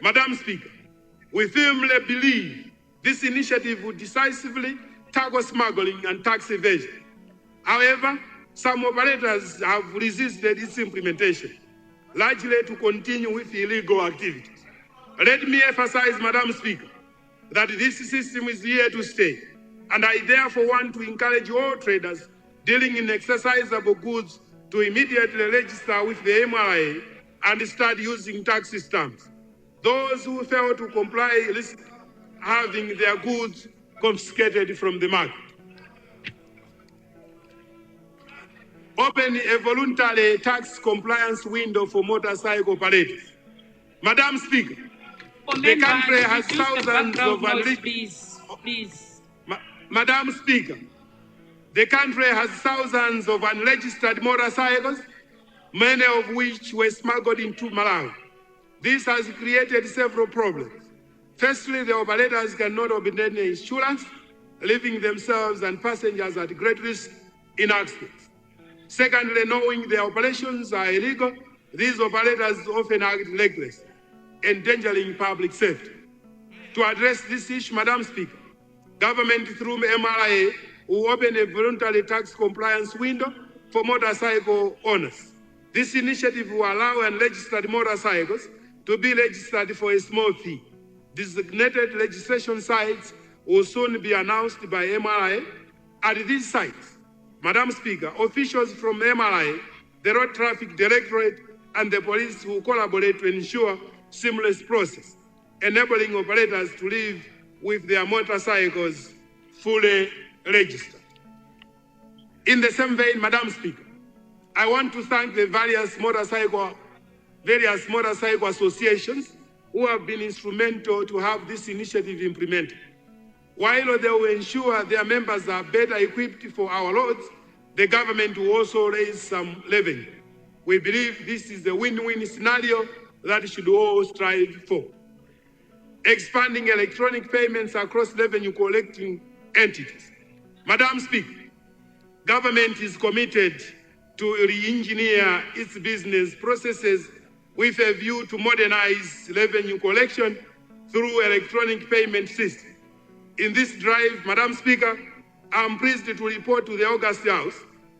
Madam Speaker, we firmly believe this initiative would decisively tackle smuggling and tax evasion. However, some operators have resisted its implementation, largely to continue with illegal activities. Let me emphasize, Madam Speaker, that this system is here to stay, and I therefore want to encourage all traders dealing in exercisable goods to immediately register with the MRA and start using tax stamps. Those who fail to comply risk having their goods confiscated from the market. Open a voluntary tax compliance window for motorcycle operators. Madam Speaker, the country has thousands of Madam Speaker, the country has thousands of unregistered motorcycles, many of which were smuggled into Malawi. This has created several problems. Firstly, the operators cannot obtain insurance, leaving themselves and passengers at great risk in accidents. Secondly, knowing their operations are illegal, these operators often act reckless, endangering public safety. To address this issue, Madam Speaker, government through MRA will open a voluntary tax compliance window for motorcycle owners. This initiative will allow unregistered motorcycles to be registered for a small fee. Designated registration sites will soon be announced by MRA. At these sites, Madam Speaker, officials from MRA, the Road Traffic Directorate, and the police will collaborate to ensure seamless process, enabling operators to live with their motorcycles fully registered. In the same vein, Madam Speaker, I want to thank the various motorcycle associations who have been instrumental to have this initiative implemented. While they will ensure their members are better equipped for our roads, the government will also raise some revenue. We believe this is a win-win scenario that should all strive for. Expanding electronic payments across revenue collecting entities. Madam Speaker, government is committed to re-engineer its business processes with a view to modernize revenue collection through electronic payment system. In this drive, Madam Speaker, I am pleased to report to the August House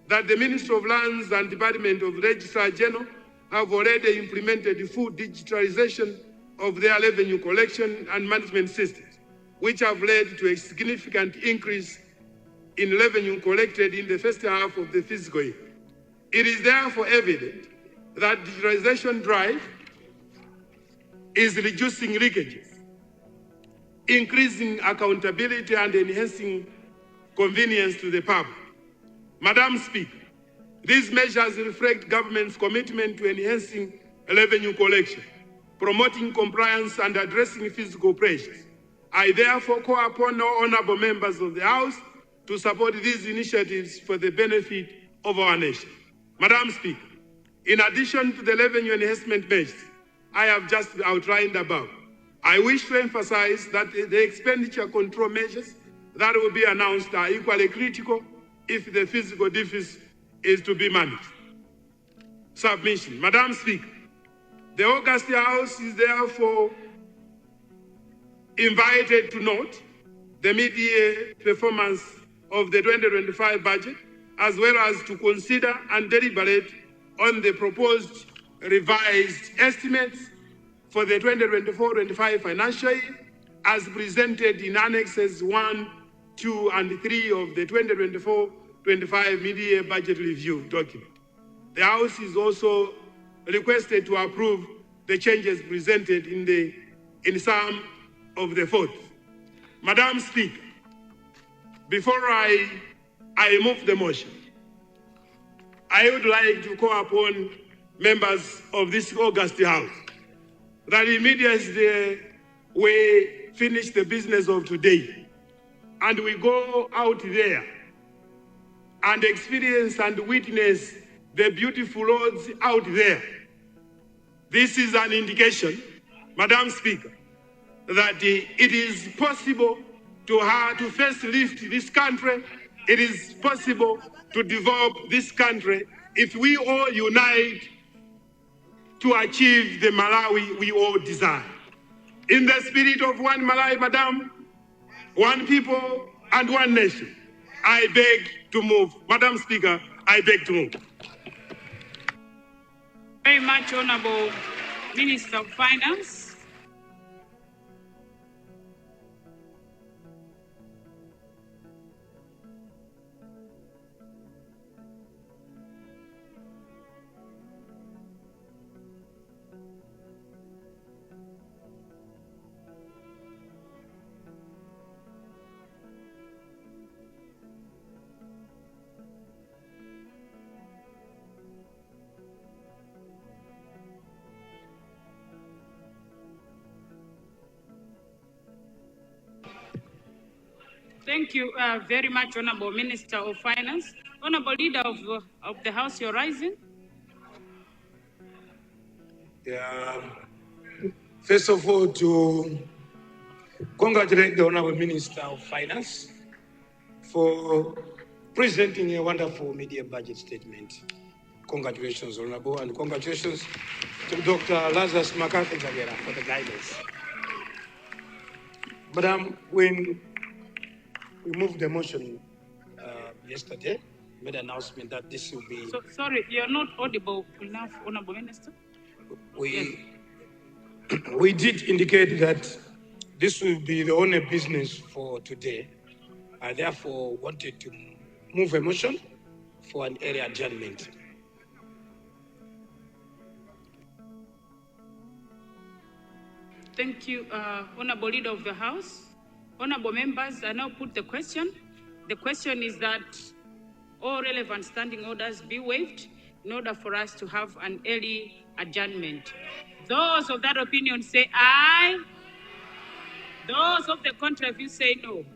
that the Ministry of Lands and Department of Registrar General have already implemented the full digitalization of their revenue collection and management systems. which have led to a significant increase in revenue collected in the first half of the fiscal year. It is therefore evident that digitalization drive is reducing leakages, increasing accountability and enhancing convenience to the public. Madam Speaker, these measures reflect government's commitment to enhancing revenue collection, promoting compliance and addressing fiscal pressures. I therefore call upon all honorable members of the House to support these initiatives for the benefit of our nation. Madam Speaker, in addition to the revenue enhancement measures I have just outlined above, I wish to emphasize that the expenditure control measures that will be announced are equally critical if the fiscal deficit is to be managed. Submission. Madam Speaker, the August House is therefore invited to note the mid-year performance of the 2025 budget, as well as to consider and deliberate on the proposed revised estimates for the 2024-25 financial year, as presented in Annexes 1, 2, and 3 of the 2024-25 mid-year budget review document. The House is also requested to approve the changes presented in some of the votes. Madam Speaker, before I move the motion, I would like to call upon members of this August House that immediately we finish the business of today and we go out there and experience and witness the beautiful roads out there. This is an indication, Madam Speaker, that it is possible to first lift this country. It is possible to develop this country if we all unite to achieve the Malawi we all desire. In the spirit of one Malawi, Madam, one people and one nation, I beg to move. Madam Speaker, I beg to move. Very much, Honorable Minister of Finance. Thank you very much, Honorable Minister of Finance. Honorable Leader of the House, you're rising. First of all, to congratulate the Honorable Minister of Finance for presenting a wonderful mid-year budget statement. Congratulations, Honorable, and congratulations to Dr. Lazarus McCarthy for the guidance. Madam, when we moved the motion yesterday, made an announcement that this will be... So, sorry, you're not audible enough, Honorable Minister. We did indicate that this will be the only business for today. I therefore wanted to move a motion for an early adjournment. Thank you, Honorable Leader of the House. Honorable members, I now put the question. The question is that all relevant standing orders be waived in order for us to have an early adjournment. Those of that opinion say aye. Those of the contrary view say no.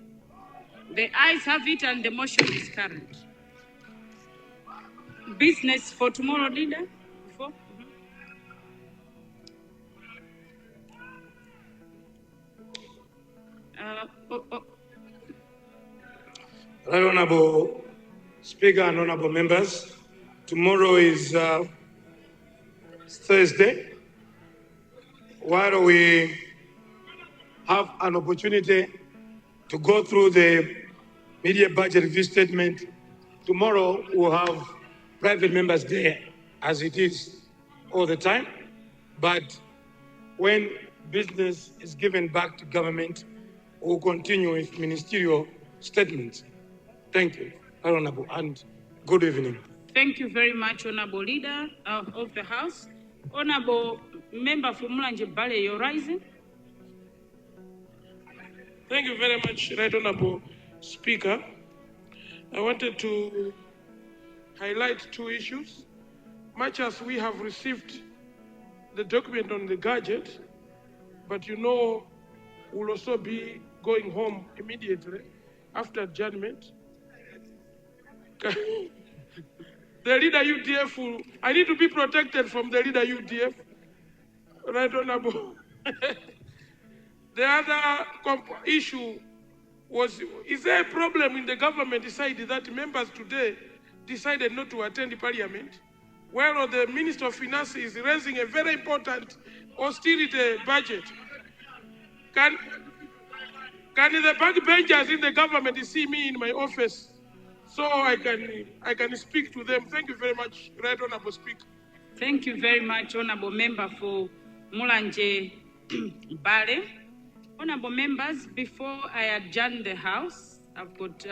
The ayes have it and the motion is carried. Business for tomorrow, Leader? Before? Right, Honorable Speaker and Honorable members, tomorrow is Thursday. While we have an opportunity to go through the mid-year budget review statement, tomorrow we'll have private members there, as it is all the time. But when business is given back to government, we'll continue with ministerial statements. Thank you, Honorable, and good evening. Thank you very much, Honorable Leader of the House. Honorable Member for Mulanje Bale, you're rising. Thank you very much, Right Honorable Speaker. I wanted to highlight two issues. Much as we have received the document on the gadget, but we'll also be going home immediately after adjournment. The leader UDF, I need to be protected from the leader UDF. Right Honorable. The other issue was, is there a problem in the government side that members today decided not to attend Parliament? Where the Minister of Finance is raising a very important austerity budget. Can the backbenchers in the government see me in my office so I can speak to them? Thank you very much, Right Honorable Speaker. Thank you very much, Honorable Member for Mulanje Bale. Honorable members, before I adjourn the House, I've got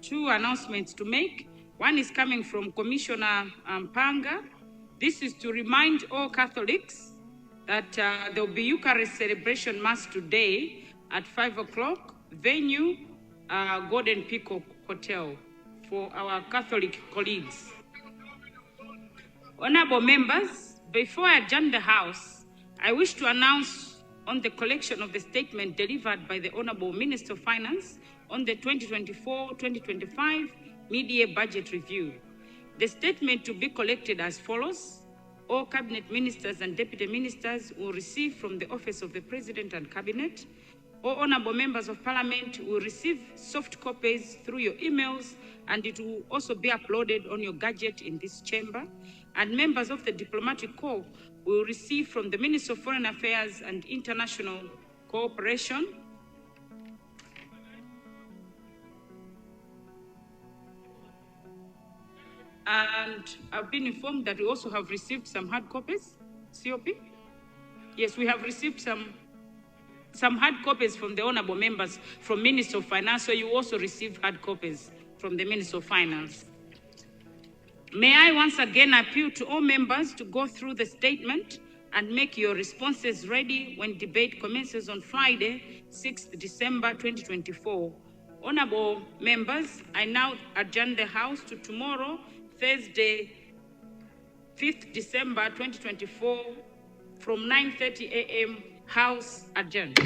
two announcements to make. One is coming from Commissioner Panga. This is to remind all Catholics that there will be Eucharist celebration Mass today at 5 o'clock, venue Golden Peacock Hotel for our Catholic colleagues. Honorable members, before I adjourn the House, I wish to announce on the collection of the statement delivered by the Honorable Minister of Finance on the 2024-2025 Midyear Budget Review. The statement to be collected as follows. All Cabinet Ministers and Deputy Ministers will receive from the Office of the President and Cabinet. All Honorable Members of Parliament will receive soft copies through your emails, and it will also be uploaded on your gadget in this chamber. And members of the Diplomatic Corps will receive from the Minister of Foreign Affairs and International Cooperation. And I've been informed that we also have received some hard copies. COP? Yes, we have received some hard copies from the honorable members from Minister of Finance, so you also receive hard copies from the Minister of Finance. May I once again appeal to all members to go through the statement and make your responses ready when debate commences on Friday, 6th December 2024. Honorable members, I now adjourn the House to tomorrow, Thursday, 5th December 2024, from 9:30 a.m. House adjourned.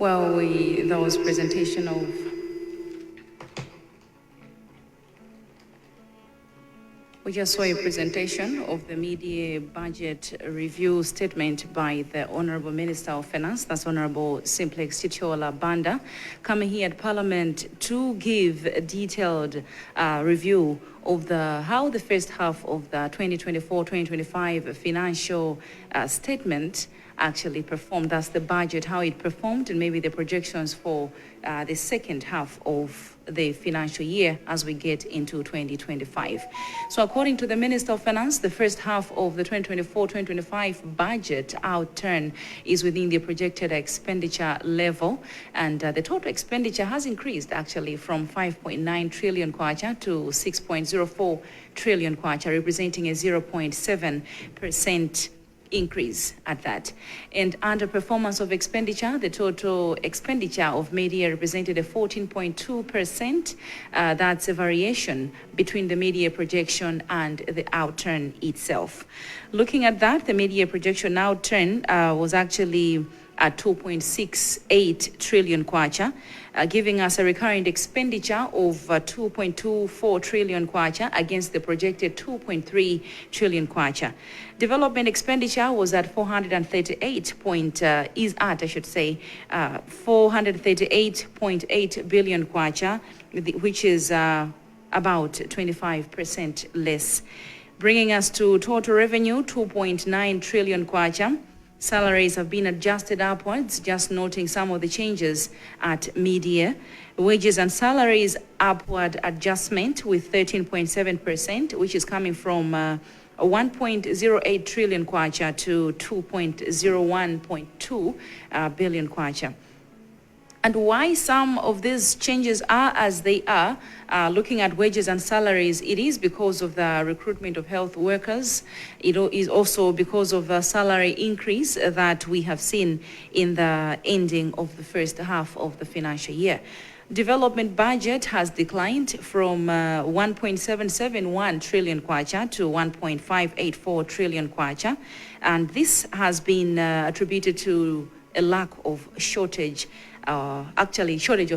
Well, there was presentation of We just saw a presentation of the mid-year budget review statement by the Honorable Minister of Finance, that's Honorable Simplex Chichola Banda, coming here at Parliament to give a detailed review of how the first half of the 2024-2025 financial statement actually performed. That's the budget, how it performed, and maybe the projections for the second half of the financial year as we get into 2025. So according to the Minister of Finance, the first half of the 2024-2025 budget outturn is within the projected expenditure level, and the total expenditure has increased actually from 5.9 trillion kwacha to 6.04 trillion kwacha, representing a 0.7% increase at that. And under performance of expenditure, the total expenditure of Midyear represented a 14.2%. That's a variation between the Midyear projection and the outturn itself. Looking at that, the Midyear projection outturn was actually at 2.68 trillion kwacha, giving us a recurrent expenditure of 2.24 trillion kwacha against the projected 2.3 trillion kwacha. Development expenditure was at 438.8 billion kwacha, which is about 25% less, bringing us to total revenue 2.9 trillion kwacha. Salaries have been adjusted upwards, just noting some of the changes at Midyear. Wages and salaries upward adjustment with 13.7%, which is coming from 1.08 trillion kwacha to 2.01.2 billion kwacha. And why some of these changes are as they are, looking at wages and salaries, it is because of the recruitment of health workers. It is also because of the salary increase that we have seen in the ending of the first half of the financial year. Development budget has declined from 1.771 trillion kwacha to 1.584 trillion kwacha. And this has been attributed to a lack of shortage of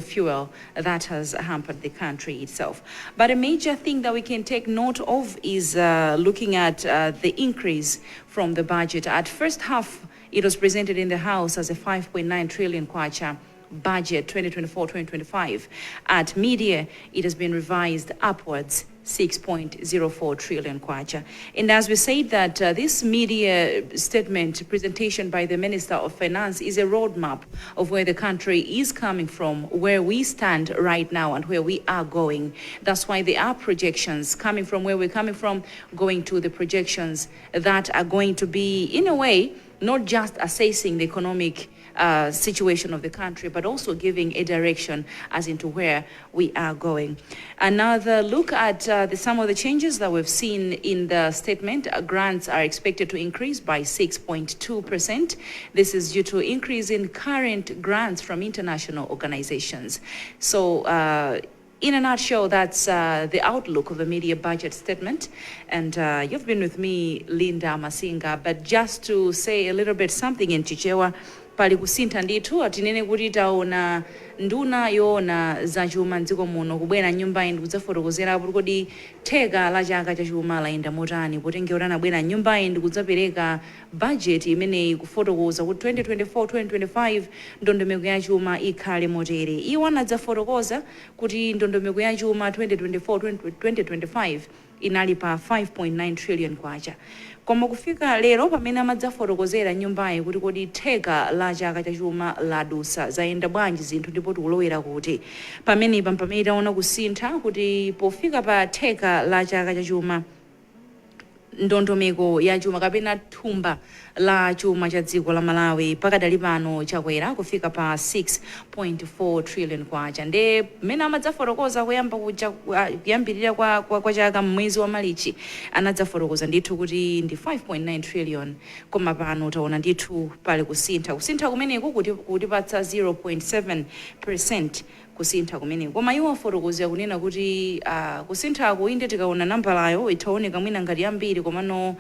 fuel that has hampered the country itself. But a major thing that we can take note of is looking at the increase from the budget. At first half, it was presented in the House as a 5.9 trillion kwacha budget 2024-2025. At Midyear, it has been revised upwards 6.04 trillion kwacha. And as we said that this Midyear statement presentation by the Minister of Finance is a roadmap of where the country is coming from, where we stand right now and where we are going. That's why there are projections coming from where we're coming from, going to the projections that are going to be, in a way, not just assessing the economic situation of the country, but also giving a direction as into where we are going. Another look at some of the changes that we've seen in the statement. Grants are expected to increase by 6.2%. This is due to increase in current grants from international organizations. So in a nutshell, that's the outlook of the Midyear budget statement. And you've been with me, Linda Masinga, but just to say a little bit something in Chichewa, pali kusintha ndithu atinene kuti taona nduna yoona za chuma mdziko muno kubwera nyumba indi kudzafotokozera kuti kodi theka la chaka cha chuma layenda motani, potengera kuti anabwera nyumba indi kudzapereka budget imeneyi kufotokoza kuti 2024-2025 ndondomeko ya chuma ikhale motere. Iwo anadzafotokoza kuti ndondomeko ya chuma 2024-2025 inali pa 5.9 trillion kwacha. Koma kufika lero pamene amadzafotokozera nyumbayi kuti kodi theka la chaka cha chuma ladusa zayenda bwanji zinthu ndipo tikulowera kuti pamene taona kusintha kuti pofika pa theka la chaka cha chuma ndondomeko ya chuma kapena thumba la chuma cha dziko la Malawi pakadali pano chakwera kufika pa 6.4 trillion kwacha. Nde mena amadzafotokoza kuyambirira kwa chaka mwezi wa Marichi anadzafotokoza ndithu kuti ndi 5.9 trillion, koma pano taona ndithu pali kusintha kumeneku kutipatsa 0.7% kusintha kumene. Koma iwo afotokozera kunena kuti kusinthako inde tikaona nambalayo itaoneka mwina ngati yambiri, komano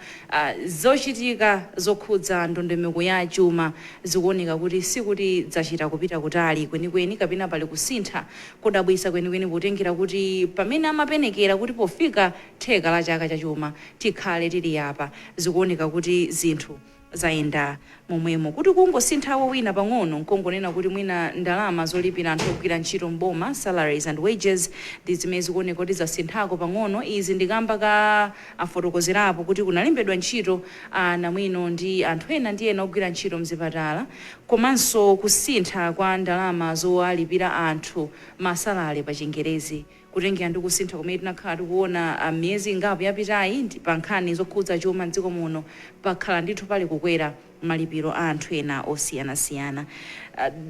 zochitika zokhudza ndondomeko ya chuma zikuoneka kuti sikuti zachita kupita kutali kwenikweni, kapena pali kusintha kodabwisa kwenikweni, potengera kuti pamene amapenekera kuti pofika theka la chaka cha chuma tikhale tili apa, zikuoneka kuti zinthu zaenda momwemo. Kuti kungosinthawo wina pang'ono nkongonena kuti mwina ndalama zolipira anthu ogwira ntchito mboma, salaries and wages, ndi zimene zikuoneka kuti zasinthako pang'ono. Izi ndikamba ka afotokozerapo kuti kunalembedwa ntchito namwino ndi anthu ena ndi ena ogwira ntchito mzipatala, komanso kusintha kwa ndalama zowalipira anthu masalale pa Chingerezi, kutengera ndi kusintha kumene tinakhala tikuona miyezi ingapo yapitayi pa nkhani zokhudza chuma m'dziko muno, pakhala ndithu pali kukwera malipiro a anthu ena osiyanasiyana.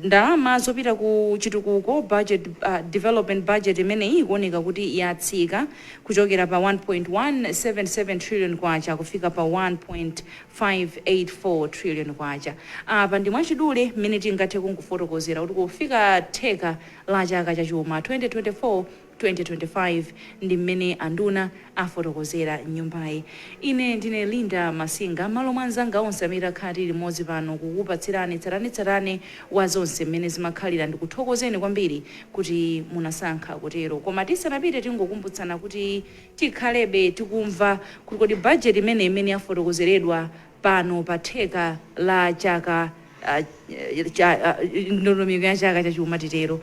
Ndalama zopita ku chitukuko budget, development budget imeneyi ikuoneka kuti yatsika kuchokera pa 1.177 trillion kwacha kufika pa 1.584 trillion kwacha. Apa ndi mwachidule mmene tingathe kungofotokozera kuti kufika theka la chaka cha chuma 2024-2025 ndi mmene anduna afotokozera nyumbayi. Ine ndine Linda Masinga, malo mwanzanga onse amene akhati limodzi pano kukupatsirani tsatanetsatane wa zonse mmene zimakhalira. Ndikuthokozeni kwambiri kuti munasankha kutero, koma tisanapite tingokumbutsana kuti tikhalebe tikumva kuti kodi budget imene yafotokozeredwa pano pa theka la chaka ndondomeko ya chaka cha chuma titero,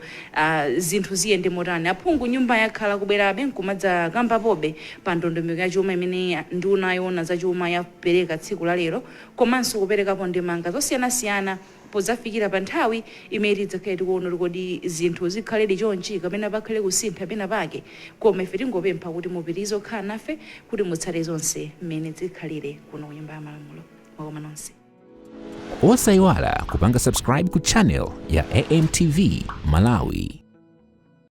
zinthu ziyende motani. Aphungu nyumba yakhala kubwerabe nkumadza kamba pobe pa ndondomeko ya chuma imene nduna yona za chuma yapereka tsiku la lero, komanso kuperekapo ndemanga zosiyanasiyana pozafikira pa nthawi imene tidzakhale tikuona kodi zinthu zikhaledi chonchi kapena pakhale kusintha pena pake. Koma ife tingopempha kuti mupitirize kukhala nafe kuti mutsate zonse mmene zikhalire kuno ku Nyumba ya Malamulo. Mwakoma nonse. Osayiwala kupanga subscribe ku channel ya AMTV Malawi.